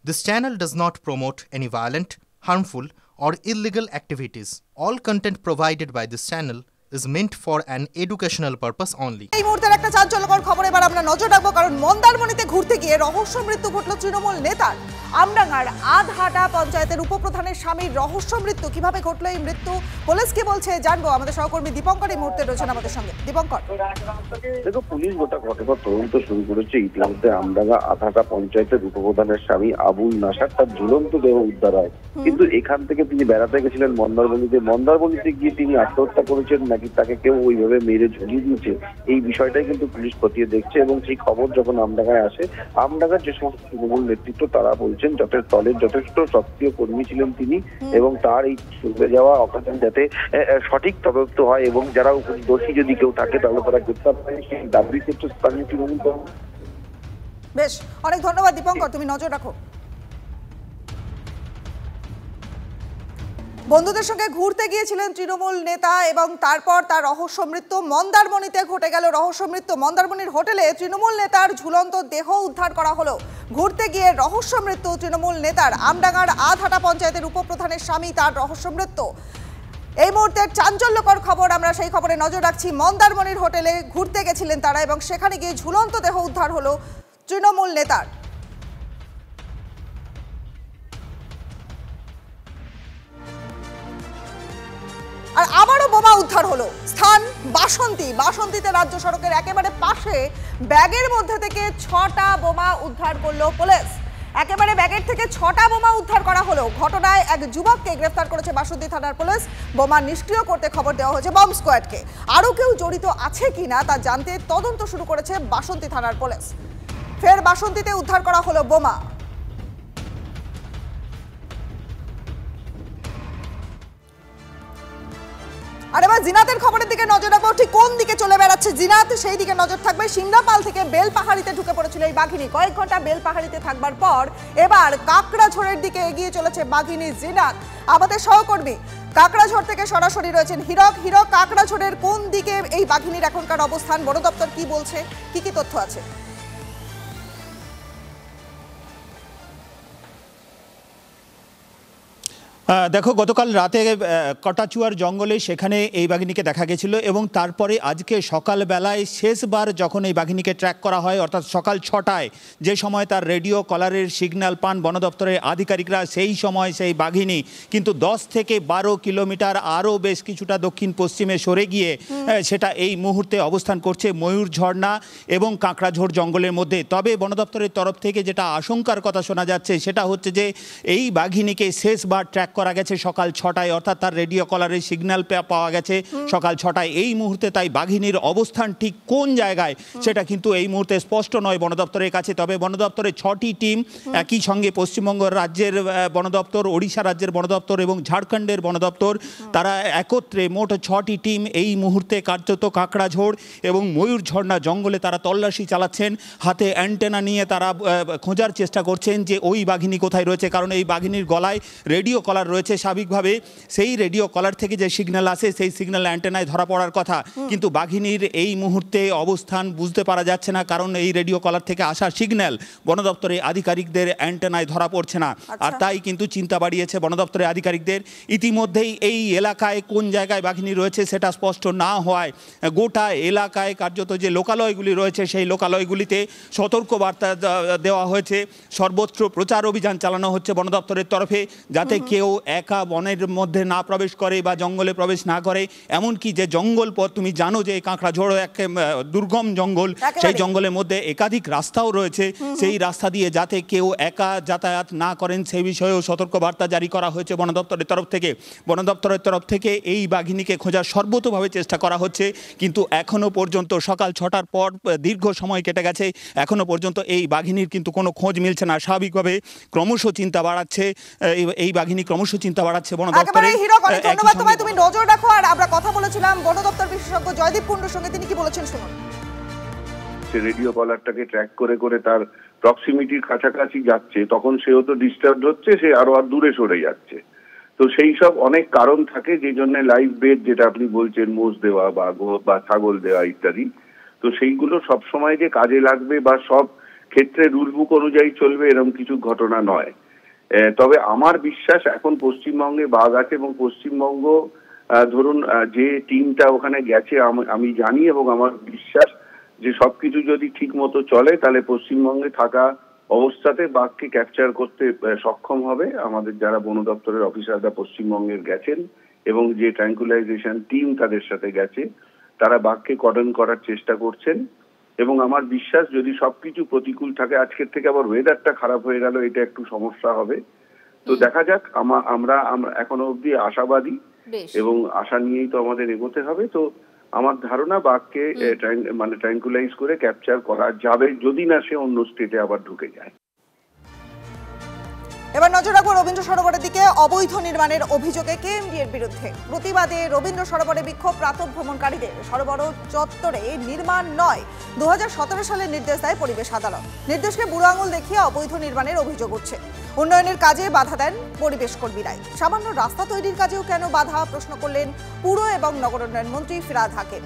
This channel does not promote any violent, harmful, or illegal activities. All content provided by this channel is meant for an educational purpose only. এই মুহূর্তের একটা চাঞ্চল্যকর খবর এবার আমরা নজর রাখবো, কারণ মন্দারমণিতে ঘুরতে গিয়ে রহস্য মৃত্যু ঘটল তৃণমূল নেতার। আমডাঙ্গার আধহাটা পঞ্চায়েতের উপপ্রধানের স্বামীর রহস্য মৃত্যু। কিভাবে ঘটলো এই মৃত্যু, পুলিশ কি বলছে জানবো। আমাদের সহকর্মী দীপঙ্কর এই মুহূর্তে রয়েছেন আমাদের সঙ্গে। দীপঙ্কর, দেখো, পুলিশ গোটা ঘটনার তদন্ত শুরু করেছে। ইতিমধ্যে আমডাঙ্গা আধহাটা পঞ্চায়েতের উপপ্রধানের স্বামী আবুল নাসার তার ঝুলন্ত দেহ উদ্ধার হয়, কিন্তু এখান থেকে তিনি বেড়াতে গেছিলেন মন্দারমণিতে গিয়ে তিনি আত্মহত্যা করেছেন নাকি তাকে কেউ ওইভাবে মেরে ঝুলিয়ে দিয়েছে, এই বিষয়টাই কিন্তু পুলিশ খতিয়ে দেখছে। এবং সেই খবর যখন আমডাঙ্গায় আসে, আমডাঙ্গার যে সমস্ত তৃণমূল নেতৃত্ব তারা বলছেন দলের যথেষ্ট সক্রিয় কর্মী ছিলেন তিনি, এবং তার এই চলে যাওয়া অকারণ যাতে সঠিক তদন্ত হয় এবং যারা দোষী যদি কেউ থাকে তাহলে তারা গ্রেপ্তার হয়, সেই দাবি ক্ষেত্রে স্থানীয় তৃণমূল। বেশ, অনেক ধন্যবাদ দীপঙ্কর, তুমি নজর রাখো। বন্ধুদের সঙ্গে ঘুরতে গিয়েছিলেন তৃণমূল নেতা এবং তারপর তার রহস্য মৃত্যু। মন্দারমণিতে ঘটে গেল রহস্য মৃত্যু। মন্দারমণির হোটেলে তৃণমূল নেতার ঝুলন্ত দেহ উদ্ধার করা হলো। ঘুরতে গিয়ে রহস্য মৃত্যু তৃণমূল নেতার। আমডাঙ্গার আধহাটা পঞ্চায়েতের উপপ্রধানের স্বামী তার রহস্য মৃত্যু। এই মুহূর্তের চাঞ্চল্যকর খবর, আমরা সেই খবরে নজর রাখছি। মন্দারমণির হোটেলে ঘুরতে গেছিলেন তারা এবং সেখানে গিয়ে ঝুলন্ত দেহ উদ্ধার হলো তৃণমূল নেতার। আর আবারও বোমা উদ্ধার হলো। স্থান বাসন্তীতে রাজ্য সড়কের একেবারে পাশে ব্যাগের মধ্যে থেকে 6টা বোমা উদ্ধার করলো পুলিশ। একেবারে ব্যাগের থেকে 6টা বোমা উদ্ধার করা হলো। ঘটনায় এক যুবককে গ্রেফতার করেছে বাসন্তী থানার পুলিশ। বোমা নিষ্ক্রিয় করতে খবর দেওয়া হয়েছে বম্ব স্কোয়াডকে। আরও কেউ জড়িত আছে কিনা তা জানতে তদন্ত শুরু করেছে বাসন্তী থানার পুলিশ। ফের বাসন্তীতে উদ্ধার করা হলো বোমা। আর এবার জিনাতের খবরের দিকে নজর রাখবো। ঠিক কোন দিকে চলে বেড়াচ্ছে জিনাত, সেই দিকে নজর থাকবে। সিমলাপাল থেকে বেলপাহাড়িতে ঢুকে পড়েছিল এই বাঘিনী। কয়েক ঘন্টা বেলপাহাড়িতে থাকবার পর এবার কাকড়াঝোড়ের দিকে এগিয়ে চলেছে বাঘিনী জিনাত। আমাদের সহকর্মী কাকড়াঝোড় থেকে সরাসরি রয়েছেন হিরক। কাকড়াঝোড়ের কোন দিকে এই বাঘিনীর এখনকার অবস্থান, বন দপ্তর কি বলছে, কি কি তথ্য আছে? দেখো, গতকাল রাতে কটাচুয়ার জঙ্গলে সেখানে এই বাঘিনীকে দেখা গেছিল এবং তারপরে আজকে সকালবেলায় শেষবার যখন এই বাঘিনীকে ট্র্যাক করা হয়, অর্থাৎ সকাল 6টায়, যে সময় তার রেডিও কলারের সিগন্যাল পান বন দপ্তরের আধিকারিকরা, সেই সময় সেই বাঘিনী কিন্তু 10 থেকে 12 কিলোমিটার আরও বেশ কিছুটা দক্ষিণ পশ্চিমে সরে গিয়ে সেটা এই মুহূর্তে অবস্থান করছে ময়ূর ঝর্ণা এবং কাঁকড়াঝোড় জঙ্গলের মধ্যে। তবে বন দপ্তরের তরফ থেকে যেটা আশঙ্কার কথা শোনা যাচ্ছে সেটা হচ্ছে যে এই বাঘিনীকে শেষবার ট্র্যাক করা গেছে সকাল 6টায়, অর্থাৎ তার রেডিও কলারের সিগন্যাল পাওয়া গেছে সকাল 6টায়। এই মুহূর্তে তাই বাঘিনীর অবস্থান ঠিক কোন জায়গায় সেটা কিন্তু এই মুহূর্তে স্পষ্ট নয় বন দপ্তরের কাছে। তবে বন দপ্তরের 6টি টিম, একই সঙ্গে পশ্চিমবঙ্গ রাজ্যের বন দপ্তর, ওড়িশা রাজ্যের বন দপ্তর এবং ঝাড়খণ্ডের বন দপ্তর, তারা একত্রে মোট 6টি টিম এই মুহূর্তে কার্যত কাঁকড়াঝোড় এবং ময়ূর ঝর্ণা জঙ্গলে তারা তল্লাশি চালাচ্ছেন। হাতে অ্যান্টেনা নিয়ে তারা খোঁজার চেষ্টা করছেন যে ওই বাঘিনী কোথায় রয়েছে, কারণ এই বাঘিনীর গলায় রেডিও কলার রয়েছে। স্বাভাবিকভাবে সেই রেডিও কলার থেকে যে সিগন্যাল আসে সেই সিগন্যাল অ্যান্টেনায় ধরা পড়ার কথা, কিন্তু বাঘিনীর এই মুহূর্তে অবস্থান বুঝতে পারা যাচ্ছে না, কারণ এই রেডিও কলার থেকে আসা সিগন্যাল বন দপ্তরের আধিকারিকদের অ্যান্টেনায় ধরা পড়ছে না। আর তাই কিন্তু চিন্তা বাড়িয়েছে বন দপ্তরের আধিকারিকদের। ইতিমধ্যেই এই এলাকায় কোন জায়গায় বাঘিনী রয়েছে সেটা স্পষ্ট না হওয়ায় গোটা এলাকায় কার্যত যে লোকালয়গুলি রয়েছে সেই লোকালয়গুলিতে সতর্কবার্তা দেওয়া হয়েছে। সর্বত্র প্রচার অভিযান চালানো হচ্ছে বন দপ্তরের তরফে, যাতে কেউ একা বনের মধ্যে না প্রবেশ করে বা জঙ্গলে প্রবেশ না করে। এমনকি যে জঙ্গল পথ, তুমি জানো যে কাঁকড়াঝোড় এক দুর্গম জঙ্গল, সেই জঙ্গলের মধ্যে একাধিক রাস্তাও রয়েছে, সেই রাস্তা দিয়ে যাতে কেউ একা যাতায়াত না করেন সেই বিষয়েও সতর্কবার্তা জারি করা হয়েছে বন দপ্তরের তরফ থেকে। বন দপ্তরের তরফ থেকে এই বাঘিনীকে খোঁজার সর্বতোভাবে চেষ্টা করা হচ্ছে, কিন্তু এখনও পর্যন্ত সকাল 6টার পর দীর্ঘ সময় কেটে গেছে, এখনও পর্যন্ত এই বাঘিনীর কিন্তু কোনো খোঁজ মিলছে না। স্বাভাবিকভাবে ক্রমশ চিন্তা বাড়াচ্ছে এই বাঘিনী, ক্রমশ চিন্তা বাড়াচ্ছে বন দপ্তরে। ধন্যবাদ তোমায়, তুমি নজর রাখো। আর আমরা কথা বলেছিলাম বন দপ্তর বিশেষজ্ঞ জয়দীপ কুণ্ডুর সঙ্গে, তিনি কি বলেছেন শুনুন। রেডিও কলারটাকে ট্র্যাক করে করে তার প্রক্সিমিটির কাছাকাছি যাচ্ছে, তখন সেও তো ডিস্টার্ব হচ্ছে, সে আরো আর দূরে সরে যাচ্ছে। তো সেই সব অনেক কারণ থাকে, যে জন্য লাইভ বেড যেটা আপনি বলছেন, মোষ দেওয়া বা ছাগল দেওয়া ইত্যাদি, তো সেইগুলো সবসময় যে কাজে লাগবে বা সব ক্ষেত্রে রুল বুক অনুযায়ী চলবে এরকম কিছু ঘটনা নয়। তবে আমার বিশ্বাস এখন পশ্চিমবঙ্গে বাঘ আছে এবং পশ্চিমবঙ্গ ধরুন যে টিমটা ওখানে গেছে আমি জানি এবং আমার বিশ্বাস যে সবকিছু যদি ঠিক মতো চলে তাহলে পশ্চিমবঙ্গে থাকা অবস্থাতে বাঘকে ক্যাপচার করতে সক্ষম হবে। আমাদের যারা বন দপ্তরের অফিসাররা পশ্চিমবঙ্গের গেছেন এবং যে ট্র্যাঙ্কুলাইজেশন টিম তাদের সাথে গেছে তারা বাঘকে কর্ডন করার চেষ্টা করছেন এবং আমার বিশ্বাস যদি সবকিছু প্রতিকূল থাকে, আজকের থেকে আবার ওয়েদারটা খারাপ হয়ে গেল, এটা একটু সমস্যা হবে। তো দেখা যাক, আমরা এখনো অবধি আশাবাদী এবং আশা নিয়েই তো আমাদের এগোতে হবে। তো আমার ধারণা বাঘকে মানে ট্র্যাঙ্কুলাইজ করে ক্যাপচার করা যাবে, যদি না সে অন্য স্টেটে আবার ঢুকে যায়। এবার নজর রাখবো রবীন্দ্র সরোবরের দিকে। অবৈধ নির্মাণের অভিযোগে কেএমডিএর বিরুদ্ধে প্রতিবাদে রবীন্দ্র সরোবরে বিক্ষোভ প্রাতঃ ভ্রমণকারীদের। সরোবর চত্বরে নির্মাণ নয় 2017 সালের নির্দেশ দেয় পরিবেশ আদালত। নির্দেশকে বুড়ো আঙুল দেখিয়ে অবৈধ নির্মাণের অভিযোগ উঠছে। উন্নয়নের কাজে বাধা দেন পরিবেশ কর্মীরাই। সামান্য রাস্তা তৈরির কাজেও কেন বাধা, প্রশ্ন করলেন পুর এবং নগরোন্নয়ন মন্ত্রী ফিরহাদ হাকিম।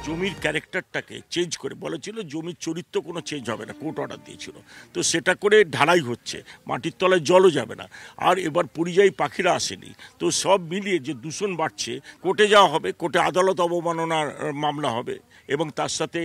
জমির ক্যারেক্টারটাকে চেঞ্জ করে বলেছিল জমির চরিত্র কোনো চেঞ্জ হবে না, কোর্ট অর্ডার দিয়েছিল। তো সেটা করে ঢালাই হচ্ছে, মাটির তলায় জলও যাবে না। আর এবার পরিযায়ী পাখিরা আসেনি, তো সব মিলিয়ে যে দূষণ বাড়ছে, কোর্টে যাওয়া হবে, কোর্টে আদালত অবমাননার মামলা হবে এবং তার সাথে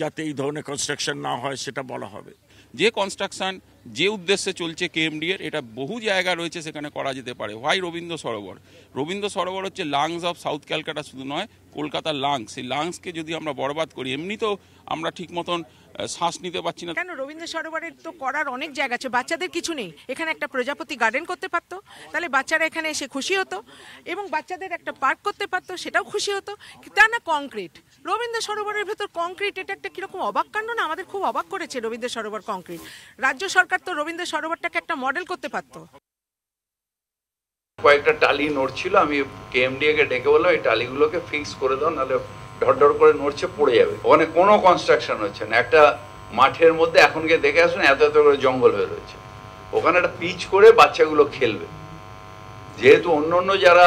যাতে এই ধরনের কনস্ট্রাকশন না হয় সেটা বলা হবে। যে কনস্ট্রাকশন যে উদ্দেশ্যে চলছে কেএমডিএর, এটা বহু জায়গা রয়েছে সেখানে করা যেতে পারে। হোয়াই রবীন্দ্র সরোবর? রবীন্দ্র সরোবর হচ্ছে লাংস অফ সাউথ ক্যালকাটা, শুধু নয় কলকাতার লাংস। সেই লাংসকে যদি আমরা বরবাদ করি, এমনিতেও আমরা ঠিক মতন শ্বাস নিতে পারছি না। কেন রবীন্দ্র সরোবরের তো করার অনেক জায়গা আছে, বাচ্চাদের কিছু নেই? এখানে একটা প্রজাপতি গার্ডেন করতে পারতো, তাহলে বাচ্চারা এখানে এসে খুশি হতো, এবং বাচ্চাদের একটা পার্ক করতে পারতো, সেটাও খুশি হতো। তা না কংক্রিট, রবীন্দ্র সরোবরের ভেতর কংক্রিট, এটা একটা কিরকম অবাক কাণ্ড না? আমাদের খুব অবাক করেছে রবীন্দ্র সরোবর কংক্রিট। রাজ্য সরকার তো রবীন্দ্র সরোবরটাকে একটা মডেল করতে পারতো। কয়েকটা টালি নড়ছিল, আমি কেএমডিএ কে ডেকে বললাম এই টালিগুলোকে ফিক্স করে দাও, নাহলে ঢড় করে নড়ছে, পড়ে যাবে। ওখানে কোনো কনস্ট্রাকশন হচ্ছে না। একটা মাঠের মধ্যে এখন গিয়ে দেখে আসুন, এত এত করে জঙ্গল হয়ে রয়েছে। ওখানে একটা পিচ করে বাচ্চাগুলো খেলবে। যেহেতু অন্য যারা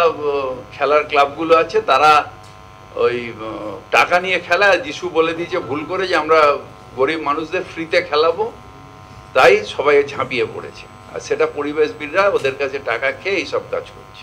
খেলার ক্লাবগুলো আছে তারা ওই টাকা নিয়ে খেলা, যিশু বলে দিয়েছে ভুল করে যে আমরা গরিব মানুষদের ফ্রিতে খেলাবো, তাই সবাই ঝাঁপিয়ে পড়েছে। আর সেটা পরিবেশবিদরা ওদের কাছে টাকা খেয়ে এইসব কাজ করছে।